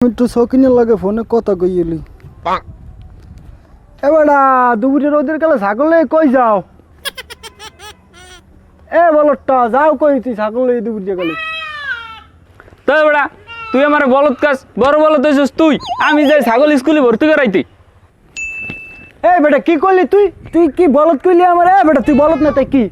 একটু শৌখিনের লাগে ফোনে কথা কইলি এবারা দুপুরে রোদের কালে ছাগলে কই যাও এ বলটা যাও কই তুই ছাগলে দুপুরে কালে তো বেড়া তুই আমার বলদ কাজ বড় বলদ হইছিস তুই আমি যাই ছাগল স্কুলে ভর্তি করাইতে এ বেটা কি করলি তুই তুই কি বলদ কইলি আমার এ বেটা তুই বলদ না তাই কি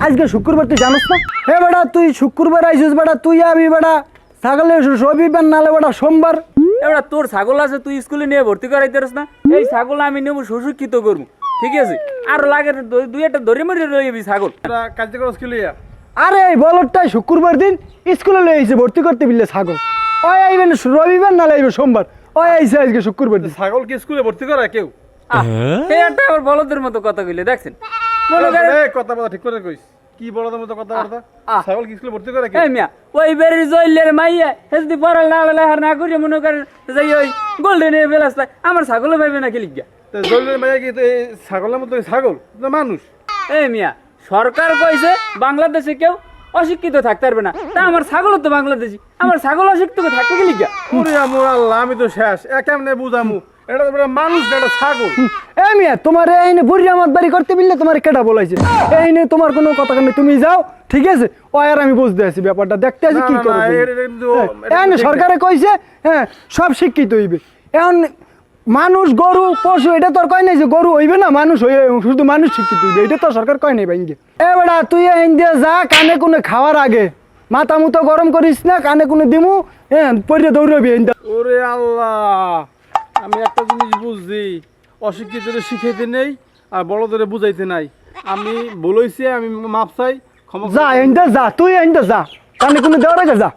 আজকে শুক্রবার তুই জানিস না হে বেটা তুই শুক্রবার আইছিস বেটা তুই আবি বেটা ছাগলে রবিবার নালে বেটা সোমবার এবার তোর ছাগল আছে তুই স্কুলে নিয়ে ভর্তি করাইতে পারিস না এই ছাগল আমি নেবো সুশিক্ষিত করবো ঠিক আছে আর লাগে দুই একটা ধরে মরে রইবি ছাগল কাজে করো স্কুলে আরে এই বলদটাই শুক্রবার দিন স্কুলে লয়ে আইছে ভর্তি করতে বিলে ছাগল ওই আইবেন রবিবার নালে আইবে সোমবার ওই আইছে আজকে শুক্রবার দিন ছাগল কি স্কুলে ভর্তি করা কেউ এই একটা আবার বলদের মতো কথা কইলে দেখছেন কথা বলা ঠিক করে কইস কি বলদের মতো কথাবার্তা ছাগল কি স্কুলে ভর্তি করে কেউ এই মিয়া ওই বেরির জইলের মাইয়া হেদি পড়াল না হার না করি মনে করেন যাই ওই গোল্ডেন এ বেলাস্তা আমার ছাগলে পাইবে না খেলি গিয়া তো জলের মাইয়া কি ছাগলের মতো ছাগল তো মানুষ এই মিয়া সরকার কইছে বাংলাদেশে কেউ অশিক্ষিত থাকতে পারবে না তা আমার ছাগলও তো বাংলাদেশি আমার ছাগল অশিক্ষিত থাকতে গেলি গিয়া ওরে আমুর আল্লাহ আমি তো শেষ কেমনে বুঝামু এটা তো মানুষ না এটা ছাগল এ মিয়া তোমার এইনে বুড়ি আমার বাড়ি করতে বিললে তোমার কেটা বলাইছে এইনে তোমার কোনো কথা নেই তুমি যাও ঠিক আছে ও আর আমি বুঝতে আছি ব্যাপারটা দেখতে আছি কি করব এইনে সরকারে কইছে হ্যাঁ সব শিক্ষিত হইবে এখন মানুষ গরু পশু এটা তোর কয় নাই যে গরু হইবে না মানুষ হইবে শুধু মানুষ শিক্ষিত হইবে এটা তো সরকার কয় নাই ভাইঙ্গে এ বেটা তুই এইন দিয়ে যা কানে কোনে খাওয়ার আগে মাথা মুতো গরম করিস না কানে কোনে দিমু হ্যাঁ পড়ে দৌড়বি এইন ওরে আল্লাহ আমি একটা জিনিস বুঝছি অশিক্ষিতদের শিখাইতে নেই আর বড়দের বুঝাইতে নাই আমি বলেছি আমি মাপ চাই ক্ষমা যা এইন যা তুই এইন যা কানে কোনে দেওয়ার আগে যা